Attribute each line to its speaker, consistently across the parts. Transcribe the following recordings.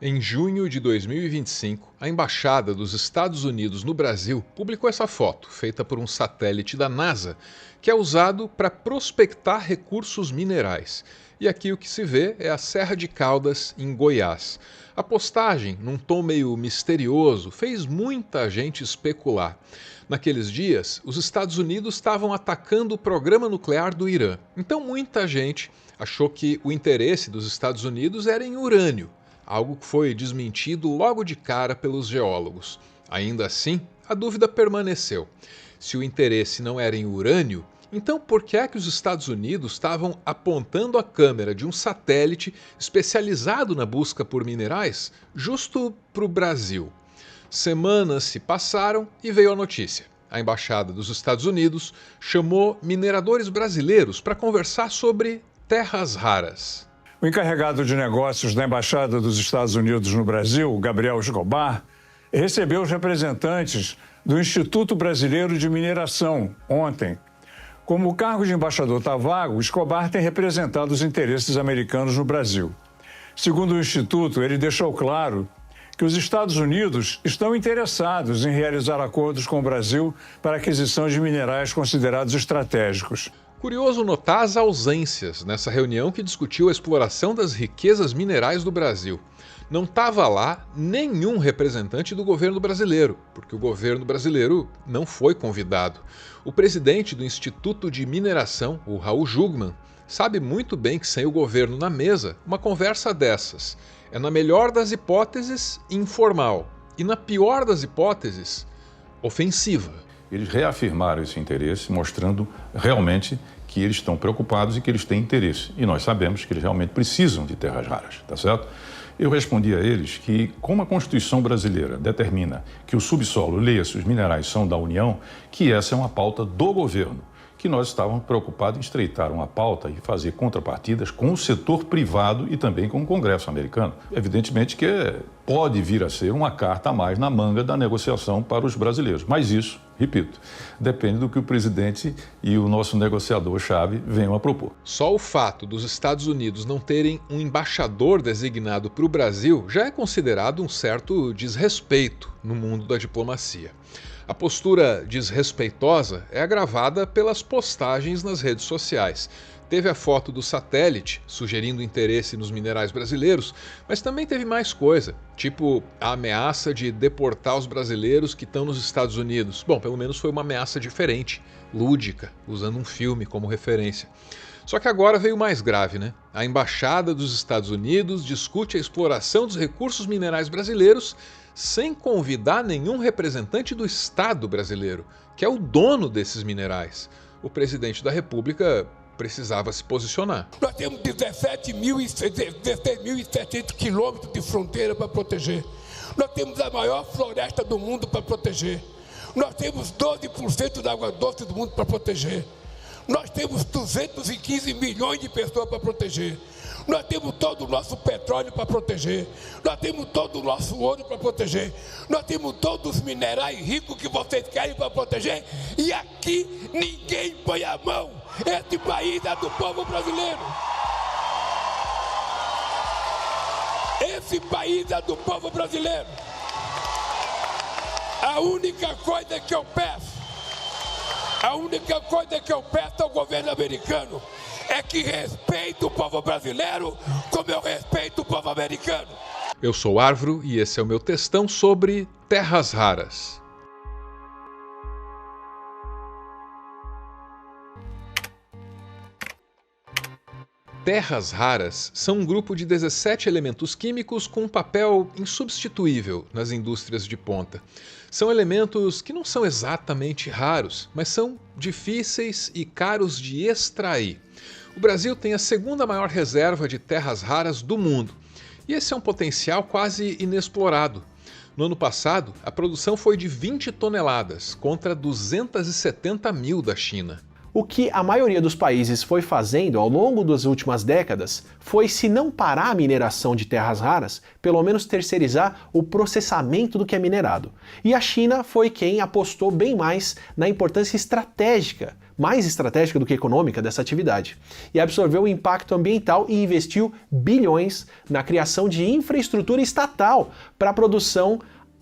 Speaker 1: Em junho de 2025, a Embaixada dos Estados Unidos no Brasil publicou essa foto, feita por um satélite da NASA, que é usado para prospectar recursos minerais. E aqui o que se vê é a Serra de Caldas, em Goiás. A postagem, num tom meio misterioso, fez muita gente especular. Naqueles dias, os Estados Unidos estavam atacando o programa nuclear do Irã. Então muita gente achou que o interesse dos Estados Unidos era em urânio, algo que foi desmentido logo de cara pelos geólogos. Ainda assim, a dúvida permaneceu. Se o interesse não era em urânio, então por que é que os Estados Unidos estavam apontando a câmera de um satélite especializado na busca por minerais justo para o Brasil? Semanas se passaram e veio a notícia. A Embaixada dos Estados Unidos chamou mineradores brasileiros para conversar sobre terras raras.
Speaker 2: O encarregado de negócios da Embaixada dos Estados Unidos no Brasil, Gabriel Escobar, recebeu os representantes do Instituto Brasileiro de Mineração ontem. Como o cargo de embaixador está vago, Escobar tem representado os interesses americanos no Brasil. Segundo o Instituto, ele deixou claro que os Estados Unidos estão interessados em realizar acordos com o Brasil para aquisição de minerais considerados estratégicos.
Speaker 1: Curioso notar as ausências nessa reunião que discutiu a exploração das riquezas minerais do Brasil. Não estava lá nenhum representante do governo brasileiro, porque o governo brasileiro não foi convidado. O presidente do Instituto de Mineração, o Raul Jungmann, sabe muito bem que sem o governo na mesa, uma conversa dessas é, na melhor das hipóteses, informal e, na pior das hipóteses, ofensiva.
Speaker 3: Eles reafirmaram esse interesse, mostrando realmente que eles estão preocupados e que eles têm interesse. E nós sabemos que eles realmente precisam de terras raras, tá certo? Eu respondi a eles que, como a Constituição brasileira determina que o subsolo, leia-se, os minerais são da União, que essa é uma pauta do governo, que nós estávamos preocupados em estreitar uma pauta e fazer contrapartidas com o setor privado e também com o Congresso americano. Evidentemente que pode vir a ser uma carta a mais na manga da negociação para os brasileiros, mas isso, repito, depende do que o presidente e o nosso negociador-chave venham a propor.
Speaker 1: Só o fato dos Estados Unidos não terem um embaixador designado para o Brasil já é considerado um certo desrespeito no mundo da diplomacia. A postura desrespeitosa é agravada pelas postagens nas redes sociais. Teve a foto do satélite, sugerindo interesse nos minerais brasileiros, mas também teve mais coisa, tipo a ameaça de deportar os brasileiros que estão nos Estados Unidos. Bom, pelo menos foi uma ameaça diferente, lúdica, usando um filme como referência. Só que agora veio mais grave, né? A Embaixada dos Estados Unidos discute a exploração dos recursos minerais brasileiros sem convidar nenhum representante do Estado brasileiro, que é o dono desses minerais. O presidente da República precisava se posicionar.
Speaker 4: Nós temos 16.700 quilômetros de fronteira para proteger. Nós temos a maior floresta do mundo para proteger. Nós temos 12% da água doce do mundo para proteger. Nós temos 215 milhões de pessoas para proteger. Nós temos todo o nosso petróleo para proteger. Nós temos todo o nosso ouro para proteger. Nós temos todos os minerais ricos que vocês querem para proteger. E aqui ninguém põe a mão. Esse país é do povo brasileiro. Esse país é do povo brasileiro. A única coisa que eu peço ao governo americano é que respeite o povo brasileiro como eu respeito o povo americano.
Speaker 1: Eu sou Arvro e esse é o meu textão sobre terras raras. Terras raras são um grupo de 17 elementos químicos com um papel insubstituível nas indústrias de ponta. São elementos que não são exatamente raros, mas são difíceis e caros de extrair. O Brasil tem a segunda maior reserva de terras raras do mundo, e esse é um potencial quase inexplorado. No ano passado, a produção foi de 20 toneladas, contra 270 mil da China.
Speaker 5: O que a maioria dos países foi fazendo ao longo das últimas décadas foi, se não parar a mineração de terras raras, pelo menos terceirizar o processamento do que é minerado. E a China foi quem apostou bem mais na importância estratégica mais estratégica do que econômica dessa atividade, e absorveu o impacto ambiental e investiu bilhões na criação de infraestrutura estatal para a produção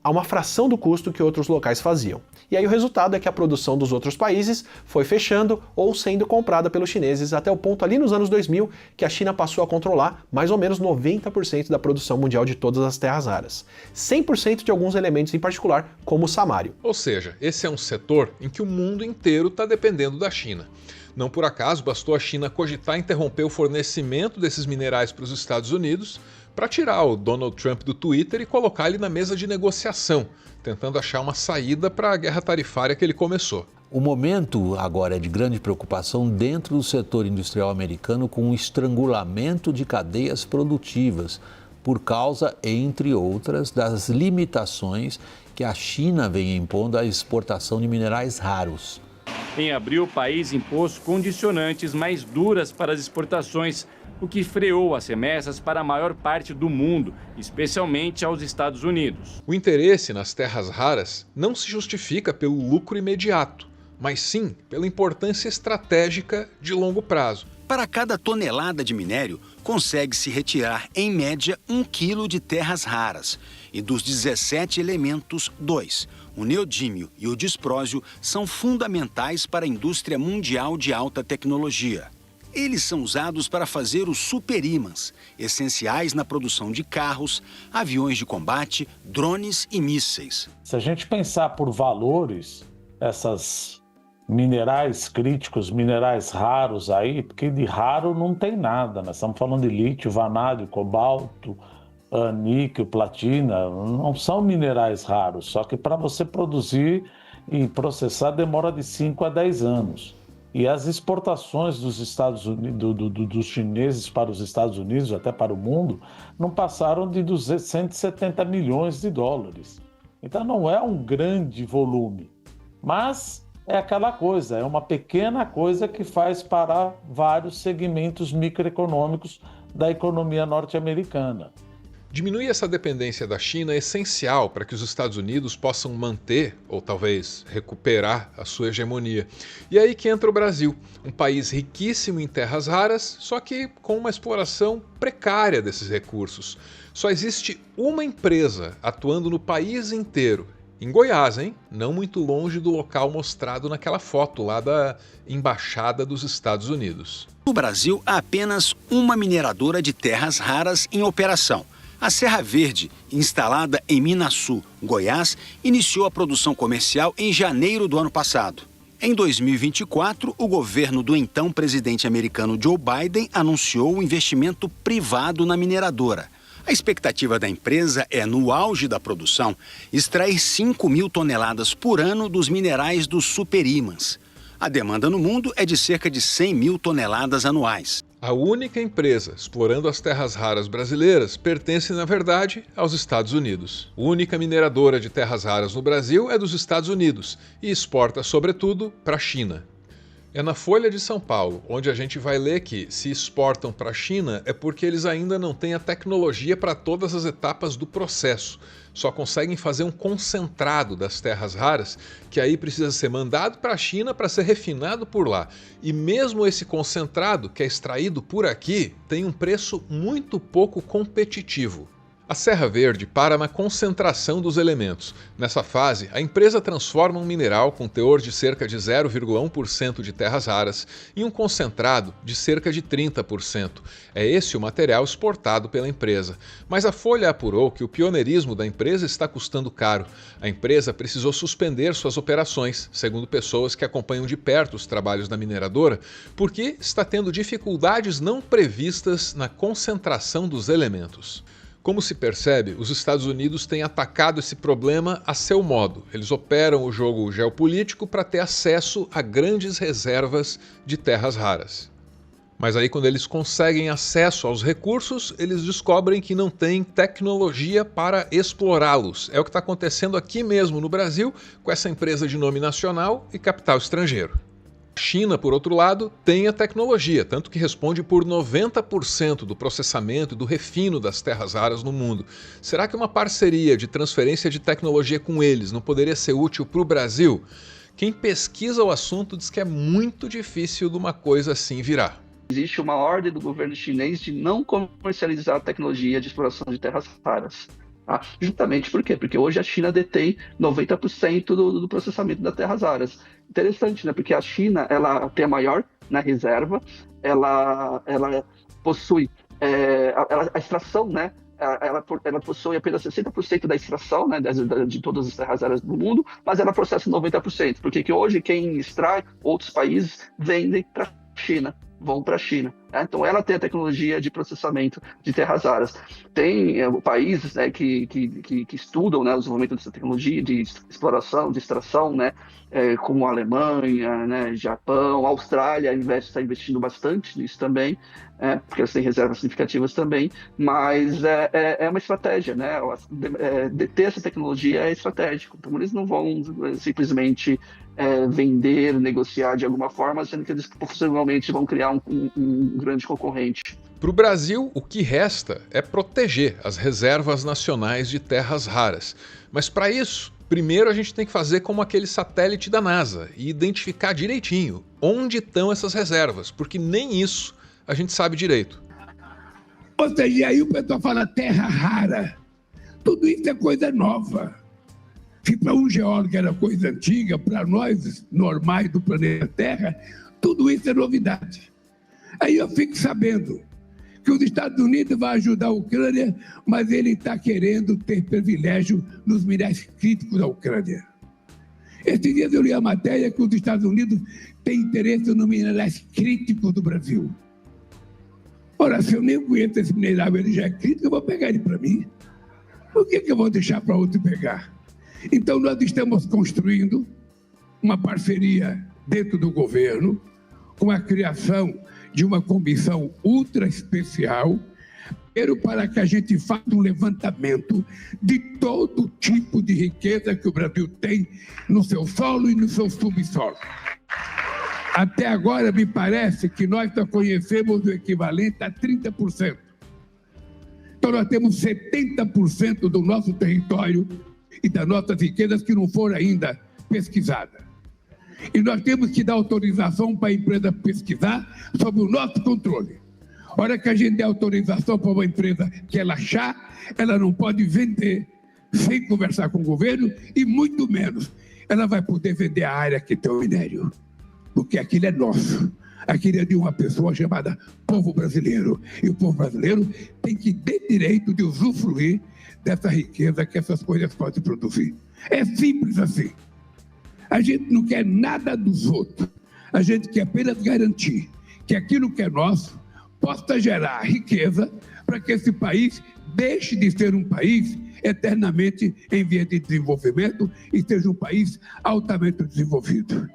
Speaker 5: a uma fração do custo que outros locais faziam. E aí o resultado é que a produção dos outros países foi fechando ou sendo comprada pelos chineses até o ponto ali nos anos 2000 que a China passou a controlar mais ou menos 90% da produção mundial de todas as terras raras. 100% de alguns elementos em particular, como o samário.
Speaker 1: Ou seja, esse é um setor em que o mundo inteiro está dependendo da China. Não por acaso bastou a China cogitar interromper o fornecimento desses minerais para os Estados Unidos para tirar o Donald Trump do Twitter e colocar ele na mesa de negociação, tentando achar uma saída para a guerra tarifária que ele começou.
Speaker 6: O momento agora é de grande preocupação dentro do setor industrial americano com o estrangulamento de cadeias produtivas, por causa, entre outras, das limitações que a China vem impondo à exportação de minerais raros.
Speaker 7: Em abril, o país impôs condicionantes mais duras para as exportações, o que freou as remessas para a maior parte do mundo, especialmente aos Estados Unidos.
Speaker 1: O interesse nas terras raras não se justifica pelo lucro imediato, mas sim pela importância estratégica de longo prazo.
Speaker 8: Para cada tonelada de minério, consegue-se retirar, em média, 1 quilo de terras raras. E dos 17 elementos, 2, o neodímio e o disprósio, são fundamentais para a indústria mundial de alta tecnologia. Eles são usados para fazer os superímãs, essenciais na produção de carros, aviões de combate, drones e mísseis.
Speaker 9: Se a gente pensar por valores, essas minerais críticos, minerais raros aí, porque de raro não tem nada. Nós estamos falando de lítio, vanádio, cobalto, níquel, platina, não são minerais raros, só que para você produzir e processar demora de 5 a 10 anos. E as exportações dos Estados Unidos, dos chineses para os Estados Unidos, até para o mundo, não passaram de 170 milhões de dólares. Então não é um grande volume, mas é aquela coisa, é uma pequena coisa que faz parar vários segmentos microeconômicos da economia norte-americana.
Speaker 1: Diminuir essa dependência da China é essencial para que os Estados Unidos possam manter, ou talvez recuperar, a sua hegemonia. E é aí que entra o Brasil, um país riquíssimo em terras raras, só que com uma exploração precária desses recursos. Só existe uma empresa atuando no país inteiro, em Goiás, hein? Não muito longe do local mostrado naquela foto lá da Embaixada dos Estados Unidos.
Speaker 8: No Brasil, há apenas uma mineradora de terras raras em operação. A Serra Verde, instalada em Minaçu, Goiás, iniciou a produção comercial em janeiro do ano passado. Em 2024, o governo do então presidente americano Joe Biden anunciou o investimento privado na mineradora. A expectativa da empresa é, no auge da produção, extrair 5 mil toneladas por ano dos minerais dos superímãs. A demanda no mundo é de cerca de 100 mil toneladas anuais.
Speaker 1: A única empresa explorando as terras raras brasileiras pertence, na verdade, aos Estados Unidos. A única mineradora de terras raras no Brasil é dos Estados Unidos e exporta, sobretudo, para a China. É na Folha de São Paulo, onde a gente vai ler que, se exportam para a China, é porque eles ainda não têm a tecnologia para todas as etapas do processo. Só conseguem fazer um concentrado das terras raras, que aí precisa ser mandado para a China para ser refinado por lá. E mesmo esse concentrado, que é extraído por aqui, tem um preço muito pouco competitivo. A Serra Verde para na concentração dos elementos. Nessa fase, a empresa transforma um mineral com teor de cerca de 0,1% de terras raras em um concentrado de cerca de 30%. É esse o material exportado pela empresa. Mas a Folha apurou que o pioneirismo da empresa está custando caro. A empresa precisou suspender suas operações, segundo pessoas que acompanham de perto os trabalhos da mineradora, porque está tendo dificuldades não previstas na concentração dos elementos. Como se percebe, os Estados Unidos têm atacado esse problema a seu modo. Eles operam o jogo geopolítico para ter acesso a grandes reservas de terras raras. Mas aí, quando eles conseguem acesso aos recursos, eles descobrem que não tem tecnologia para explorá-los. É o que está acontecendo aqui mesmo no Brasil, com essa empresa de nome nacional e capital estrangeiro. A China, por outro lado, tem a tecnologia, tanto que responde por 90% do processamento e do refino das terras raras no mundo. Será que uma parceria de transferência de tecnologia com eles não poderia ser útil para o Brasil? Quem pesquisa o assunto diz que é muito difícil de uma coisa assim virar.
Speaker 10: Existe uma ordem do governo chinês de não comercializar a tecnologia de exploração de terras raras. Tá? Justamente por quê? Porque hoje a China detém 90% do processamento das terras raras. Interessante, né? Porque a China ela tem a maior, né, reserva, ela possui a extração, né? Ela possui apenas 60% da extração, né, de todas as terras raras do mundo, mas ela processa 90%. Porque hoje quem extrai, outros países vendem para a China. Vão para a China. Né? Então, ela tem a tecnologia de processamento de terras raras. Tem países, né, que estudam, né, o desenvolvimento dessa tecnologia de exploração, de extração, né, como a Alemanha, né, Japão, a Austrália está investindo bastante nisso também, porque eles têm reservas significativas também, mas é uma estratégia, né? Deter essa tecnologia é estratégico. Então, eles não vão simplesmente vender, negociar de alguma forma, sendo que eles possivelmente vão criar um grande concorrente.
Speaker 1: Para o Brasil, o que resta é proteger as reservas nacionais de terras raras. Mas para isso, primeiro a gente tem que fazer como aquele satélite da NASA e identificar direitinho onde estão essas reservas, porque nem isso a gente sabe direito.
Speaker 4: Ou seja, aí o pessoal fala terra rara. Tudo isso é coisa nova. Se para um geólogo era coisa antiga, para nós normais do planeta Terra, tudo isso é novidade. Aí eu fico sabendo que os Estados Unidos vão ajudar a Ucrânia, mas ele está querendo ter privilégio nos minerais críticos da Ucrânia. Esses dias eu li a matéria que os Estados Unidos têm interesse nos minerais críticos do Brasil. Ora, se eu nem conheço esse mineral, ele já é crítico, eu vou pegar ele para mim. Por que eu vou deixar para outro pegar? Então, nós estamos construindo uma parceria dentro do governo com a criação de uma comissão ultra especial, para que a gente faça um levantamento de todo tipo de riqueza que o Brasil tem no seu solo e no seu subsolo. Até agora, me parece que nós só conhecemos o equivalente a 30%. Então, nós temos 70% do nosso território e das nossas riquezas que não foram ainda pesquisadas. E nós temos que dar autorização para a empresa pesquisar sob o nosso controle. A hora que a gente der autorização para uma empresa que ela achar, ela não pode vender sem conversar com o governo e muito menos ela vai poder vender a área que tem o minério. Porque aquilo é nosso. Aquilo é de uma pessoa chamada povo brasileiro. E o povo brasileiro tem que ter direito de usufruir dessa riqueza que essas coisas podem produzir. É simples assim. A gente não quer nada dos outros. A gente quer apenas garantir que aquilo que é nosso possa gerar riqueza para que esse país deixe de ser um país eternamente em via de desenvolvimento e seja um país altamente desenvolvido.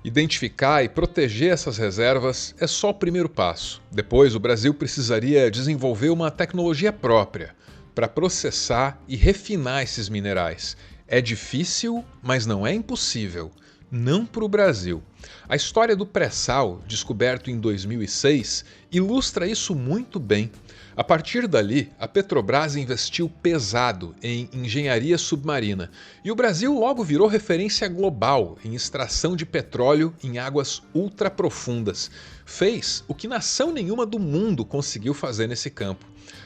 Speaker 1: Identificar e proteger essas reservas é só o primeiro passo. Depois, o Brasil precisaria desenvolver uma tecnologia própria para processar e refinar esses minerais. É difícil, mas não é impossível. Não para o Brasil. A história do pré-sal, descoberto em 2006, ilustra isso muito bem. A partir dali, a Petrobras investiu pesado em engenharia submarina e o Brasil logo virou referência global em extração de petróleo em águas ultraprofundas. Fez o que nação nenhuma do mundo conseguiu fazer nesse campo.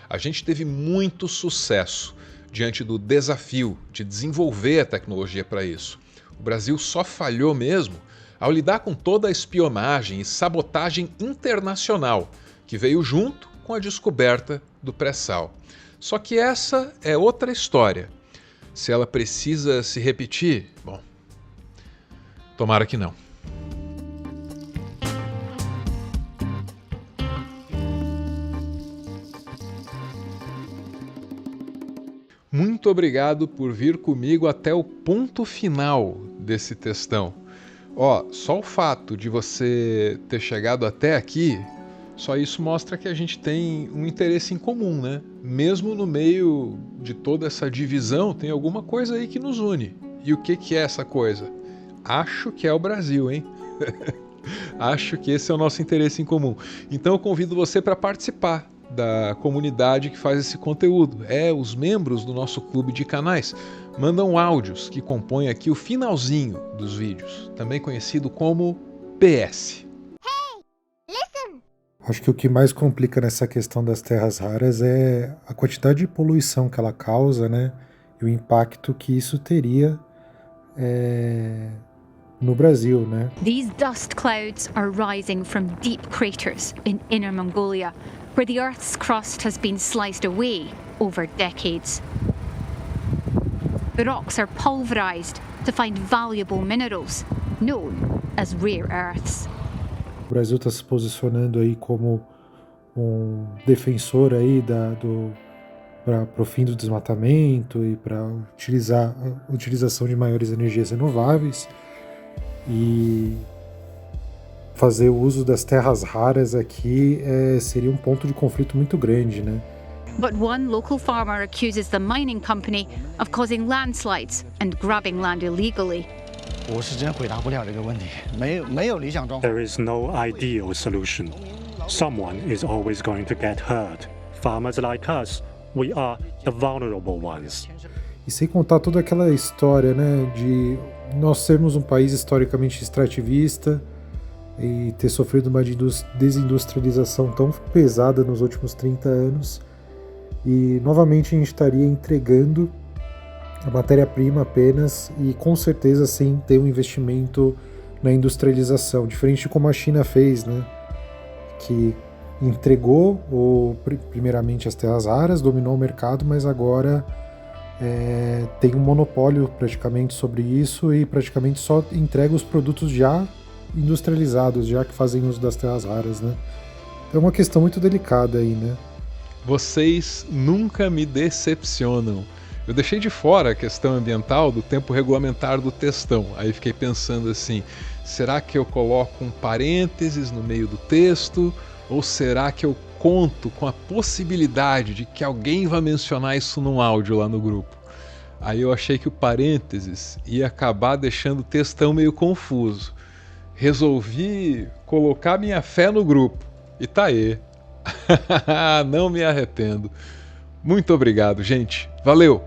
Speaker 1: A gente teve muito sucesso diante do desafio de desenvolver a tecnologia para isso. O Brasil só falhou mesmo ao lidar com toda a espionagem e sabotagem internacional que veio junto com a descoberta do pré-sal. Só que essa é outra história. Se ela precisa se repetir, bom, tomara que não. Muito obrigado por vir comigo até o ponto final desse textão. Só o fato de você ter chegado até aqui, só isso mostra que a gente tem um interesse em comum, né? Mesmo no meio de toda essa divisão, tem alguma coisa aí que nos une. E o que é essa coisa? Acho que é o Brasil, hein? Acho que esse é o nosso interesse em comum. Então eu convido você para participar da comunidade que faz esse conteúdo. Os membros do nosso clube de canais mandam áudios que compõem aqui o finalzinho dos vídeos, também conhecido como PS.
Speaker 11: Acho que o que mais complica nessa questão das terras raras é a quantidade de poluição que ela causa, né? E o impacto que isso teria no Brasil, né?
Speaker 12: These dust clouds are rising from deep craters in Inner Mongolia, where the Earth's crust has been sliced away over decades. The rocks are pulverized to find valuable minerals, known as rare earths.
Speaker 11: O Brasil está se posicionando aí como um defensor aí para o fim do desmatamento e para a utilização de maiores energias renováveis e fazer o uso das terras raras aqui seria um ponto de conflito muito grande, né?
Speaker 12: But one local farmer accuses the mining company of causing landslides and grabbing land illegally.
Speaker 13: There is no ideal solution. Someone is always going to get hurt. Farmers like us, we are the vulnerable ones.
Speaker 11: E sem contar toda aquela história, né, de nós sermos um país historicamente extrativista e ter sofrido uma desindustrialização tão pesada nos últimos 30 anos. E novamente a gente estaria entregando a matéria-prima apenas e com certeza sem ter um investimento na industrialização, diferente de como a China fez, né? Que entregou primeiramente as terras raras, dominou o mercado, mas agora tem um monopólio praticamente sobre isso e praticamente só entrega os produtos já industrializados, já que fazem uso das terras raras, né? É uma questão muito delicada aí, né?
Speaker 1: Vocês nunca me decepcionam. Eu deixei de fora a questão ambiental do tempo regulamentar do textão. Aí fiquei pensando assim, será que eu coloco um parênteses no meio do texto? Ou será que eu conto com a possibilidade de que alguém vá mencionar isso num áudio lá no grupo? Aí eu achei que o parênteses ia acabar deixando o textão meio confuso. Resolvi colocar minha fé no grupo. E tá aí. Não me arrependo. Muito obrigado, gente. Valeu!